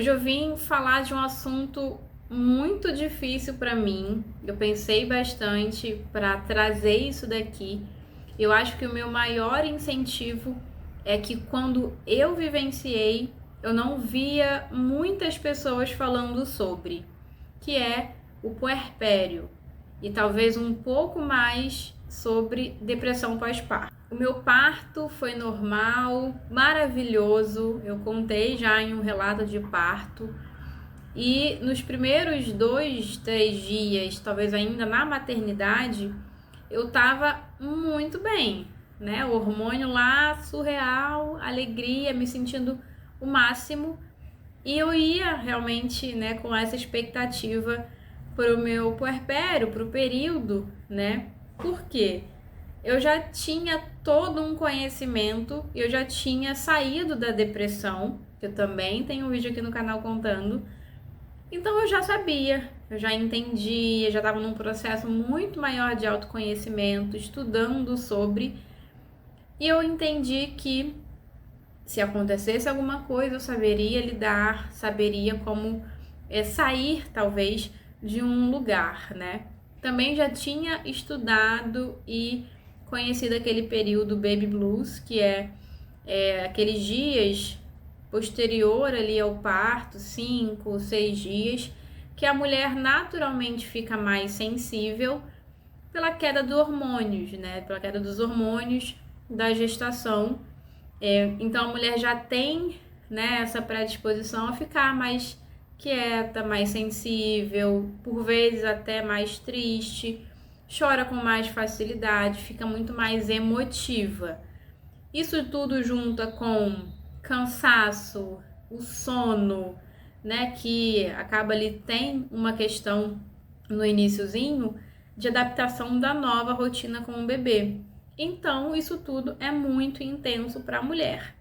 Hoje eu vim falar de um assunto muito difícil para mim. Eu pensei bastante para trazer isso daqui. Eu acho que o meu maior incentivo é que quando eu vivenciei, eu não via muitas pessoas falando sobre, que é o puerpério e talvez um pouco mais sobre depressão pós-parto. O meu parto foi normal, maravilhoso. Eu contei já em um relato de parto. E nos primeiros 2, 3 dias, talvez ainda na maternidade, eu tava muito bem, né? O hormônio lá, surreal, alegria, me sentindo o máximo. E eu ia realmente, né, com essa expectativa para o meu puerpério, para o período, né? Por quê? Eu já tinha todo um conhecimento, eu já tinha saído da depressão, que eu também tenho um vídeo aqui no canal contando. Então eu já sabia, eu já entendia, já estava num processo muito maior de autoconhecimento, estudando sobre, e eu entendi que se acontecesse alguma coisa, eu saberia lidar, saberia como sair, talvez, de um lugar, né? Também já tinha estudado e conhecido aquele período Baby Blues, que é aqueles dias posterior ali ao parto, 5, 6 dias, que a mulher naturalmente fica mais sensível pela queda dos hormônios, né? Pela queda dos hormônios da gestação. Então a mulher já tem, né, essa predisposição a ficar mais quieta, mais sensível, por vezes até mais triste, chora com mais facilidade, fica muito mais emotiva. Isso tudo junta com cansaço, o sono, né, que acaba ali tem uma questão no iniciozinho de adaptação da nova rotina com o bebê. Então, isso tudo é muito intenso para a mulher.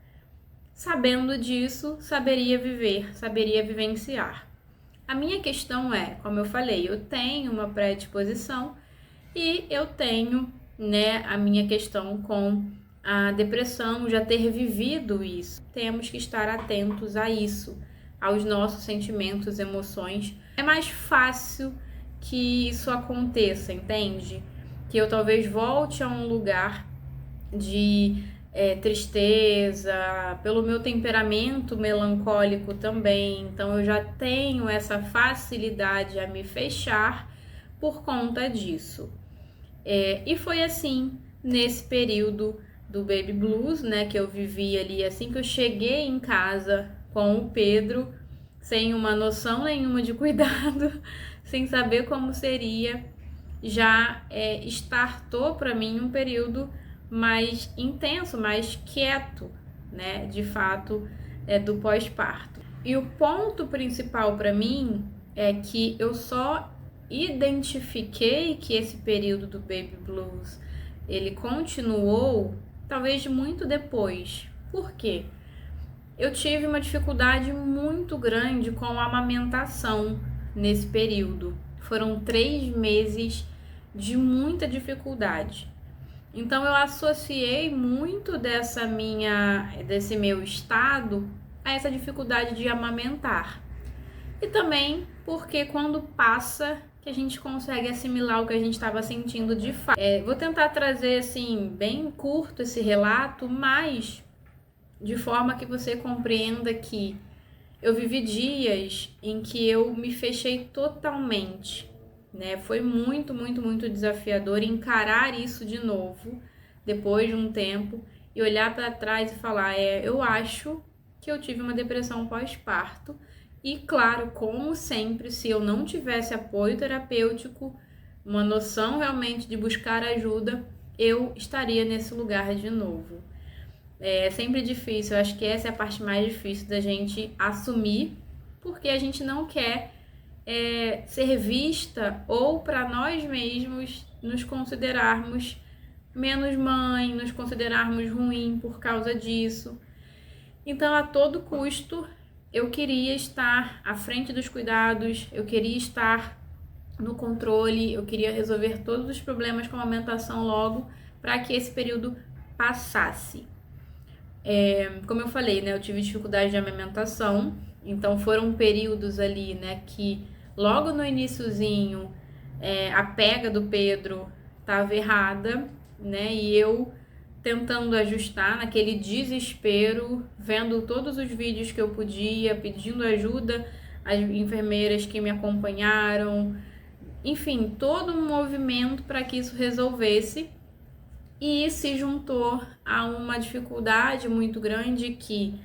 Sabendo disso, saberia viver, saberia vivenciar. A minha questão é, como eu falei, eu tenho uma predisposição e eu tenho, né, a minha questão com a depressão, já ter vivido isso. Temos que estar atentos a isso, aos nossos sentimentos, emoções. É mais fácil que isso aconteça, entende? Que eu talvez volte a um lugar de tristeza, pelo meu temperamento melancólico também, então eu já tenho essa facilidade a me fechar por conta disso. E foi assim nesse período do Baby Blues, né, que eu vivi ali assim que eu cheguei em casa com o Pedro, sem uma noção nenhuma de cuidado, sem saber como seria, já startou para mim um período mais intenso, mais quieto, né, de fato, do pós-parto. E o ponto principal para mim é que eu só identifiquei que esse período do Baby Blues ele continuou talvez muito depois. Por quê? Eu tive uma dificuldade muito grande com a amamentação nesse período. Foram 3 meses de muita dificuldade. Então eu associei muito desse meu estado a essa dificuldade de amamentar. E também porque quando passa que a gente consegue assimilar o que a gente estava sentindo de fato. Vou tentar trazer assim bem curto esse relato, mas de forma que você compreenda que eu vivi dias em que eu me fechei totalmente, né? Foi muito, muito, muito desafiador encarar isso de novo, depois de um tempo, e olhar para trás e falar, eu acho que eu tive uma depressão pós-parto. E claro, como sempre, se eu não tivesse apoio terapêutico, uma noção realmente de buscar ajuda, eu estaria nesse lugar de novo. É sempre difícil, eu acho que essa é a parte mais difícil da gente assumir, porque a gente não quer ser vista ou para nós mesmos nos considerarmos menos mãe, nos considerarmos ruim por causa disso. Então, a todo custo, eu queria estar à frente dos cuidados, eu queria estar no controle, eu queria resolver todos os problemas com a amamentação logo para que esse período passasse. Como eu falei, né, eu tive dificuldade de amamentação Então foram períodos ali, né, que logo no iniciozinho a pega do Pedro estava errada, né, e eu tentando ajustar naquele desespero, vendo todos os vídeos que eu podia, pedindo ajuda às enfermeiras que me acompanharam, enfim, todo um movimento para que isso resolvesse. E se juntou a uma dificuldade muito grande que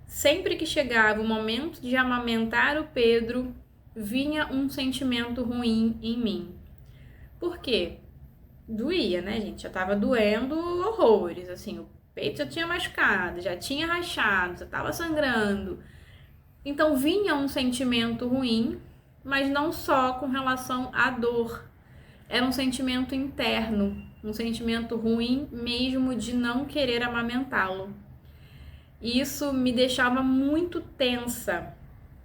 sempre que chegava o momento de amamentar o Pedro, vinha um sentimento ruim em mim. Por quê? Doía, né, gente? Já tava doendo horrores, assim, o peito já tinha machucado, já tinha rachado, já tava sangrando. Então vinha um sentimento ruim, mas não só com relação à dor. Era um sentimento interno, um sentimento ruim mesmo de não querer amamentá-lo. E isso me deixava muito tensa.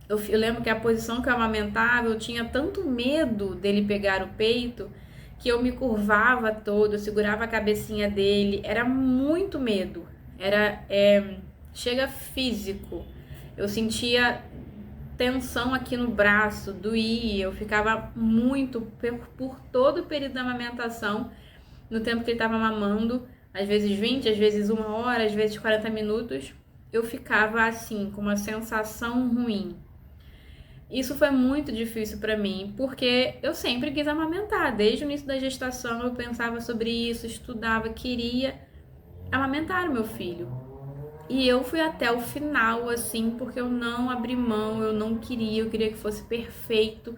Eu lembro que a posição que eu amamentava, eu tinha tanto medo dele pegar o peito, que eu me curvava todo, eu segurava a cabecinha dele, era muito medo, chega físico. Eu sentia tensão aqui no braço, doía, eu ficava muito por todo o período da amamentação, no tempo que ele estava mamando, às vezes 20, às vezes 1 hora, às vezes 40 minutos, eu ficava assim, com uma sensação ruim. Isso foi muito difícil para mim, porque eu sempre quis amamentar. Desde o início da gestação eu pensava sobre isso, estudava, queria amamentar o meu filho. E eu fui até o final, assim, porque eu não abri mão, eu queria que fosse perfeito,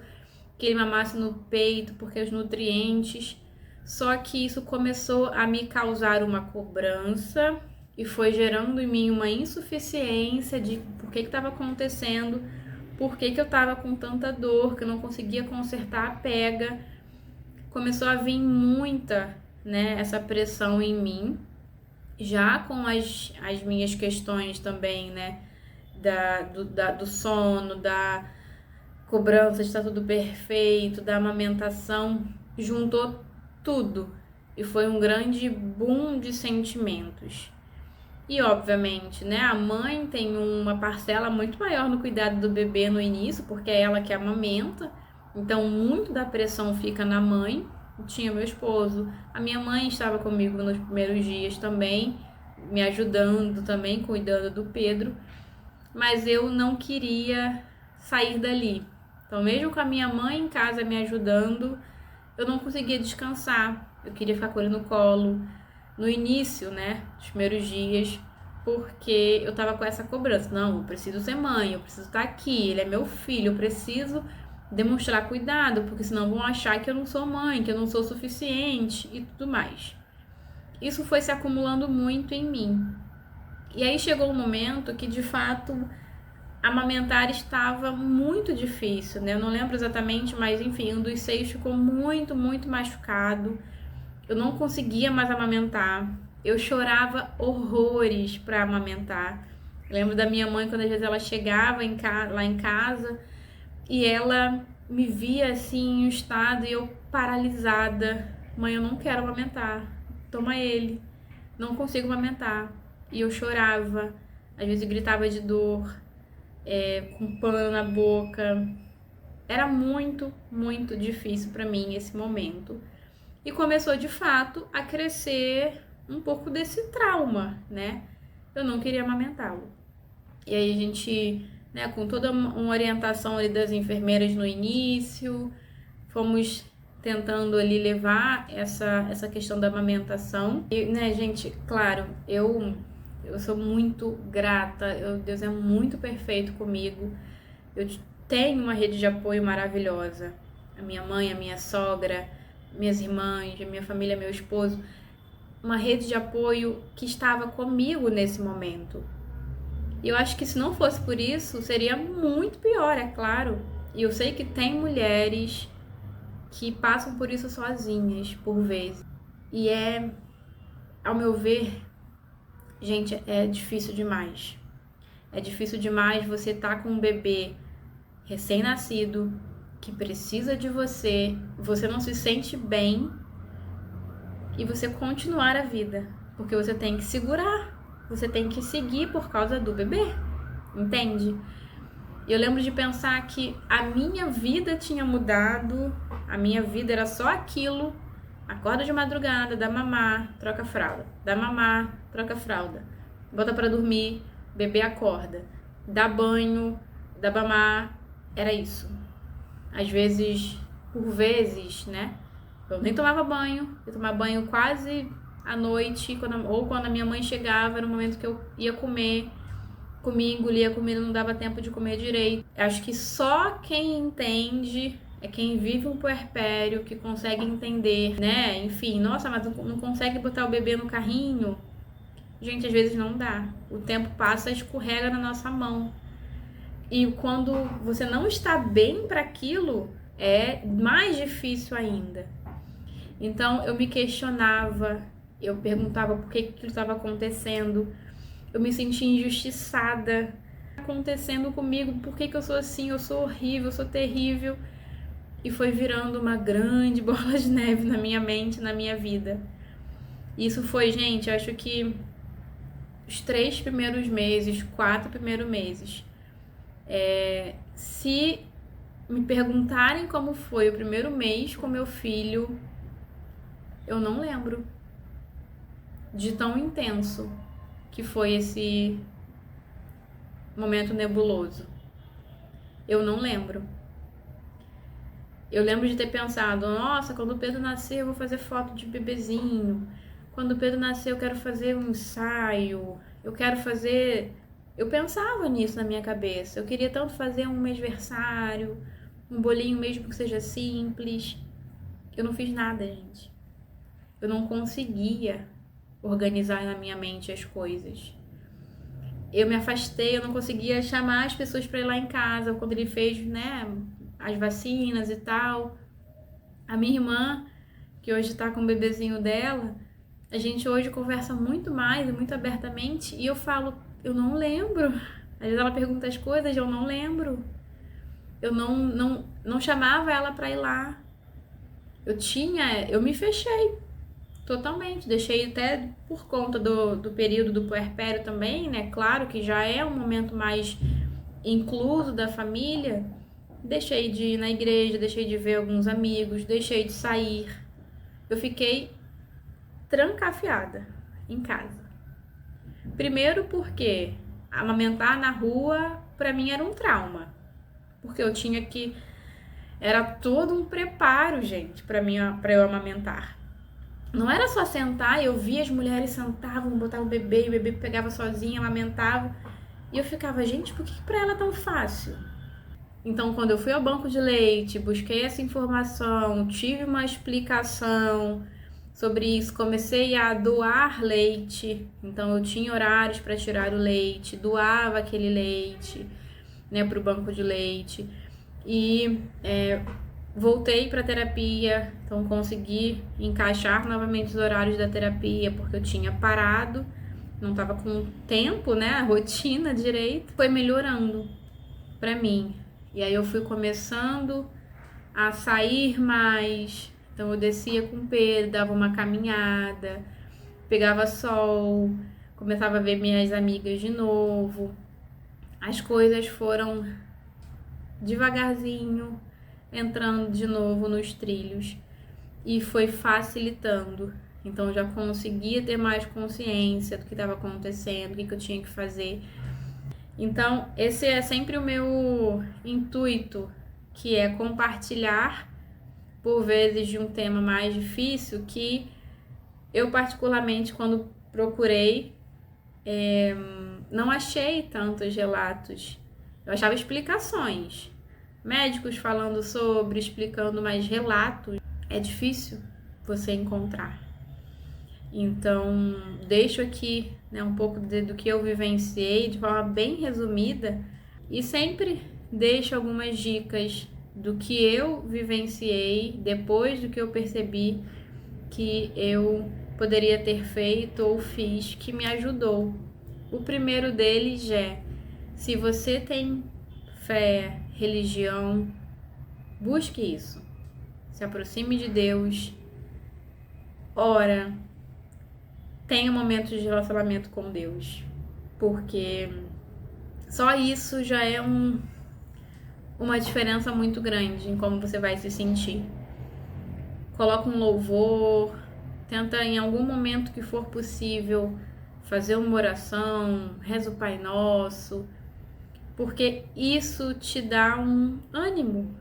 que ele mamasse no peito, porque os nutrientes. Só que isso começou a me causar uma cobrança e foi gerando em mim uma insuficiência de por que estava acontecendo, por que eu estava com tanta dor, que eu não conseguia consertar a pega. Começou a vir muita, né, essa pressão em mim, já com as minhas questões também, né, do sono, da cobrança de estar tudo perfeito, da amamentação, juntou tudo e foi um grande boom de sentimentos. E obviamente, né, a mãe tem uma parcela muito maior no cuidado do bebê no início, porque é ela que amamenta, então muito da pressão fica na mãe. Tinha meu esposo, a minha mãe estava comigo nos primeiros dias também, me ajudando também, cuidando do Pedro, mas eu não queria sair dali. Então mesmo com a minha mãe em casa me ajudando, eu não conseguia descansar, eu queria ficar com ele no colo, no início, né, dos primeiros dias, porque eu tava com essa cobrança. Não, eu preciso ser mãe, eu preciso estar aqui, ele é meu filho, eu preciso demonstrar cuidado, porque senão vão achar que eu não sou mãe, que eu não sou suficiente e tudo mais. Isso foi se acumulando muito em mim. E aí chegou um momento que, de fato, amamentar estava muito difícil, né? Eu não lembro exatamente, mas enfim, um dos seios ficou muito, muito machucado. Eu não conseguia mais amamentar. Eu chorava horrores para amamentar. Eu lembro da minha mãe, quando às vezes ela chegava lá em casa e ela me via assim em um estado e eu paralisada. Mãe, eu não quero amamentar. Toma ele. Não consigo amamentar. E eu chorava. Às vezes eu gritava de dor, com pano na boca. Era muito, muito difícil para mim esse momento. E começou de fato a crescer um pouco desse trauma, né? Eu não queria amamentá-lo. E aí a gente, né, com toda uma orientação ali das enfermeiras no início, fomos tentando ali levar essa questão da amamentação. E, né, gente, claro, eu sou muito grata, Deus é muito perfeito comigo. Eu tenho uma rede de apoio maravilhosa. A minha mãe, a minha sogra, minhas irmãs, a minha família, meu esposo. Uma rede de apoio que estava comigo nesse momento. E eu acho que se não fosse por isso, seria muito pior, é claro. E eu sei que tem mulheres que passam por isso sozinhas, por vezes. E ao meu ver, gente, é difícil demais. É difícil demais você estar com um bebê recém-nascido, que precisa de você, você não se sente bem e você continuar a vida, porque você tem que segurar, você tem que seguir por causa do bebê, entende? E eu lembro de pensar que a minha vida tinha mudado, a minha vida era só aquilo. Acorda de madrugada, dá mamar, troca a fralda. Dá mamar, troca a fralda. Bota pra dormir, bebê acorda. Dá banho, dá mamar. Era isso. Às vezes, por vezes, né? Eu nem tomava banho. Eu tomava banho quase à noite. Ou quando a minha mãe chegava, era o momento que eu ia comer. Comia, engolia a comida, não dava tempo de comer direito. Acho que só quem entende é quem vive um puerpério, que consegue entender, né? Enfim, nossa, mas não consegue botar o bebê no carrinho? Gente, às vezes não dá. O tempo passa, escorrega na nossa mão. E quando você não está bem para aquilo, é mais difícil ainda. Então eu me questionava, eu perguntava por que aquilo estava acontecendo. Eu me sentia injustiçada. Acontecendo comigo, por que eu sou assim? Eu sou horrível, eu sou terrível. E foi virando uma grande bola de neve na minha mente, na minha vida. Isso foi, gente, acho que os 3 primeiros meses, 4 primeiros meses. Se me perguntarem como foi o primeiro mês com meu filho, eu não lembro de tão intenso que foi esse momento nebuloso. Eu não lembro. Eu lembro de ter pensado, nossa, quando o Pedro nascer eu vou fazer foto de bebezinho. Quando o Pedro nascer eu quero fazer um ensaio. Eu pensava nisso na minha cabeça. Eu queria tanto fazer um mêsversário, um bolinho mesmo que seja simples. Eu não fiz nada, gente. Eu não conseguia organizar na minha mente as coisas. Eu me afastei, eu não conseguia chamar as pessoas para ir lá em casa. Quando ele fez, né, as vacinas e tal. A minha irmã, que hoje tá com o bebezinho dela, a gente hoje conversa muito mais e muito abertamente. E eu falo, eu não lembro. Às vezes ela pergunta as coisas, eu não lembro. Eu não chamava ela para ir lá. Eu me fechei totalmente. Deixei até por conta do período do puerpério também, né? Claro que já é um momento mais incluso da família. Deixei de ir na igreja, deixei de ver alguns amigos, deixei de sair. Eu fiquei trancafiada em casa. Primeiro porque amamentar na rua pra mim era um trauma. Porque eu tinha que... Era todo um preparo, gente, pra eu amamentar. Não era só sentar, eu via as mulheres sentavam, botavam o bebê pegava sozinha, amamentava. E eu ficava, gente, por que pra ela é tão fácil? Então, quando eu fui ao banco de leite, busquei essa informação, tive uma explicação sobre isso, comecei a doar leite. Então, eu tinha horários para tirar o leite, doava aquele leite, né, para o banco de leite. E voltei para a terapia, então consegui encaixar novamente os horários da terapia, porque eu tinha parado, não estava com tempo, né, a rotina direito. Foi melhorando para mim. E aí eu fui começando a sair mais. Então eu descia com o Pedro, dava uma caminhada, pegava sol, começava a ver minhas amigas de novo. As coisas foram devagarzinho entrando de novo nos trilhos e foi facilitando. Então eu já conseguia ter mais consciência do que estava acontecendo, o que eu tinha que fazer. Então, esse é sempre o meu intuito, que é compartilhar, por vezes, de um tema mais difícil, que eu, particularmente, quando procurei, não achei tantos relatos. Eu achava explicações. Médicos falando sobre, explicando, mas relatos é difícil você encontrar. Então, deixo aqui, né, um pouco do que eu vivenciei de forma bem resumida e sempre deixo algumas dicas do que eu vivenciei depois do que eu percebi que eu poderia ter feito ou fiz que me ajudou. O primeiro deles é: se você tem fé, religião, busque isso. Se aproxime de Deus, ora, tenha momentos de relacionamento com Deus, porque só isso já é um uma diferença muito grande em como você vai se sentir. Coloca um louvor, tenta em algum momento que for possível fazer uma oração, reza o Pai Nosso, porque isso te dá um ânimo,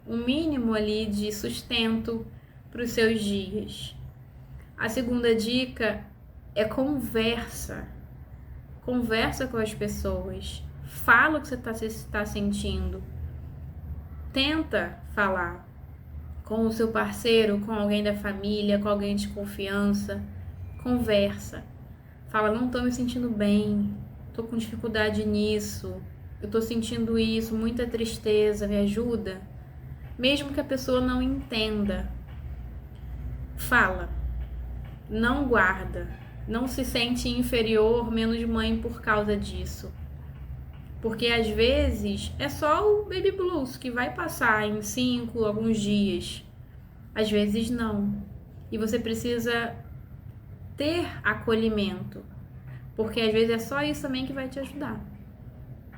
um mínimo ali de sustento para os seus dias. A segunda dica é conversa. Conversa com as pessoas. Fala o que você está sentindo. Tenta falar com o seu parceiro, com alguém da família, com alguém de confiança. Conversa. Fala, não estou me sentindo bem, estou com dificuldade nisso, eu estou sentindo isso, muita tristeza, me ajuda. Mesmo que a pessoa não entenda, fala. Não guarda. Não se sente inferior, menos mãe por causa disso. Porque às vezes é só o baby blues que vai passar em 5, alguns dias. Às vezes não. E você precisa ter acolhimento. Porque às vezes é só isso também que vai te ajudar.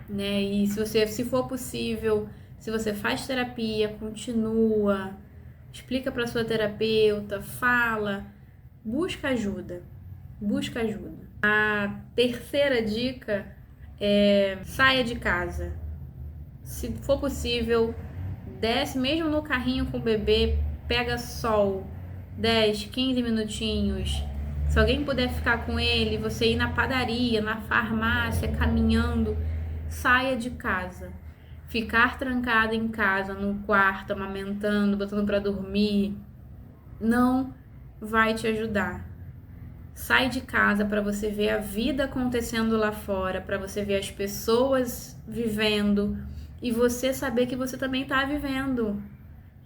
Né? E se for possível, se você faz terapia, continua, explica para sua terapeuta, fala, busca ajuda. Busca ajuda. A terceira dica é saia de casa. Se for possível, desce mesmo no carrinho com o bebê, pega sol, 10, 15 minutinhos. Se alguém puder ficar com ele, você ir na padaria, na farmácia, caminhando, saia de casa. Ficar trancado em casa, no quarto, amamentando, botando para dormir, não vai te ajudar. Sai de casa para você ver a vida acontecendo lá fora, para você ver as pessoas vivendo e você saber que você também está vivendo.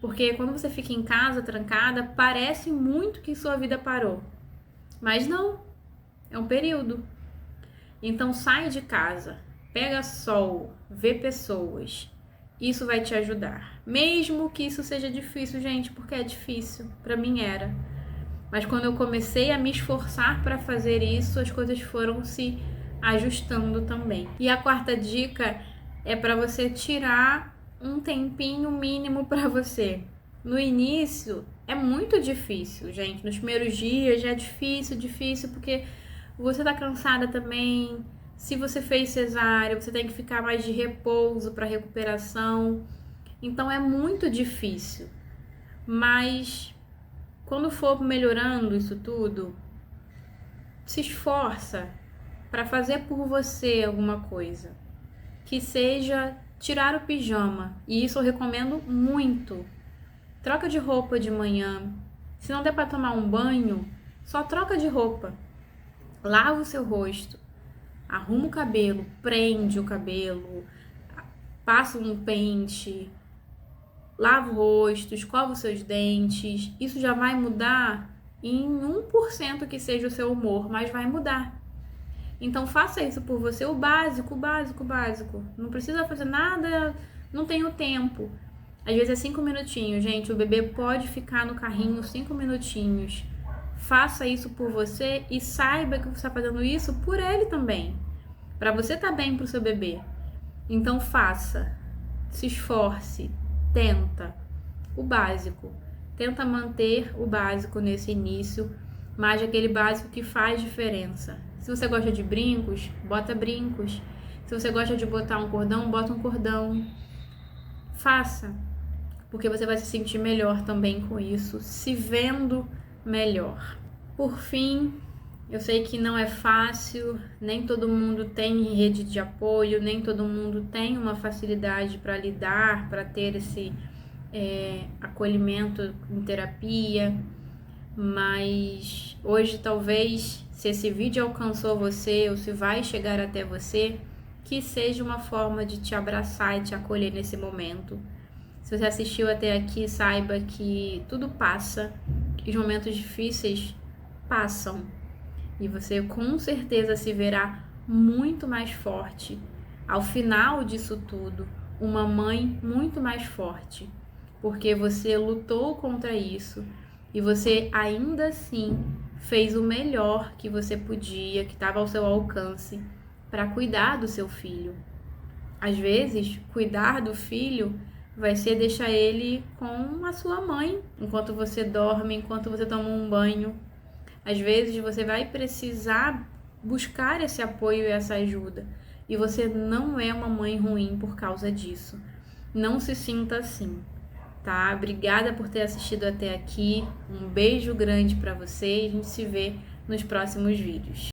Porque quando você fica em casa trancada, parece muito que sua vida parou. Mas não, é um período. Então sai de casa, pega sol, vê pessoas. Isso vai te ajudar. Mesmo que isso seja difícil, gente, porque é difícil. Para mim era. Mas quando eu comecei a me esforçar para fazer isso, as coisas foram se ajustando também. E a quarta dica é para você tirar um tempinho mínimo para você. No início é muito difícil, gente. Nos primeiros dias já é difícil, porque você tá cansada também. Se você fez cesárea, você tem que ficar mais de repouso para recuperação. Então é muito difícil. Mas quando for melhorando isso tudo, se esforça para fazer por você alguma coisa. Que seja tirar o pijama. E isso eu recomendo muito. Troca de roupa de manhã. Se não der para tomar um banho, só troca de roupa. Lava o seu rosto. Arruma o cabelo. Prende o cabelo. Passa um pente. Lava o rosto. Escova os seus dentes. Isso já vai mudar em 1% que seja o seu humor, mas vai mudar. Então faça isso por você. O básico. Não precisa fazer nada. Não tenho tempo. Às vezes é 5 minutinhos, gente. O bebê pode ficar no carrinho 5 minutinhos. Faça isso por você e saiba que você está fazendo isso por ele também. Para você estar bem para o seu bebê. Então faça. Se esforce. Tenta. O básico. Tenta manter o básico nesse início, mas aquele básico que faz diferença. Se você gosta de brincos, bota brincos. Se você gosta de botar um cordão, bota um cordão. Faça. Porque você vai se sentir melhor também com isso, se vendo melhor. Por fim, eu sei que não é fácil, nem todo mundo tem rede de apoio, nem todo mundo tem uma facilidade para lidar, para ter esse acolhimento em terapia, mas hoje talvez, se esse vídeo alcançou você ou se vai chegar até você, que seja uma forma de te abraçar e te acolher nesse momento. Se você assistiu até aqui, saiba que tudo passa, que os momentos difíceis passam e você com certeza se verá muito mais forte. Ao final disso tudo, uma mãe muito mais forte, porque você lutou contra isso e você ainda assim fez o melhor que você podia, que estava ao seu alcance, para cuidar do seu filho. Às vezes, cuidar do filho vai ser deixar ele com a sua mãe, enquanto você dorme, enquanto você toma um banho. Às vezes, você vai precisar buscar esse apoio e essa ajuda. E você não é uma mãe ruim por causa disso. Não se sinta assim, tá? Obrigada por ter assistido até aqui. Um beijo grande para você e a gente se vê nos próximos vídeos.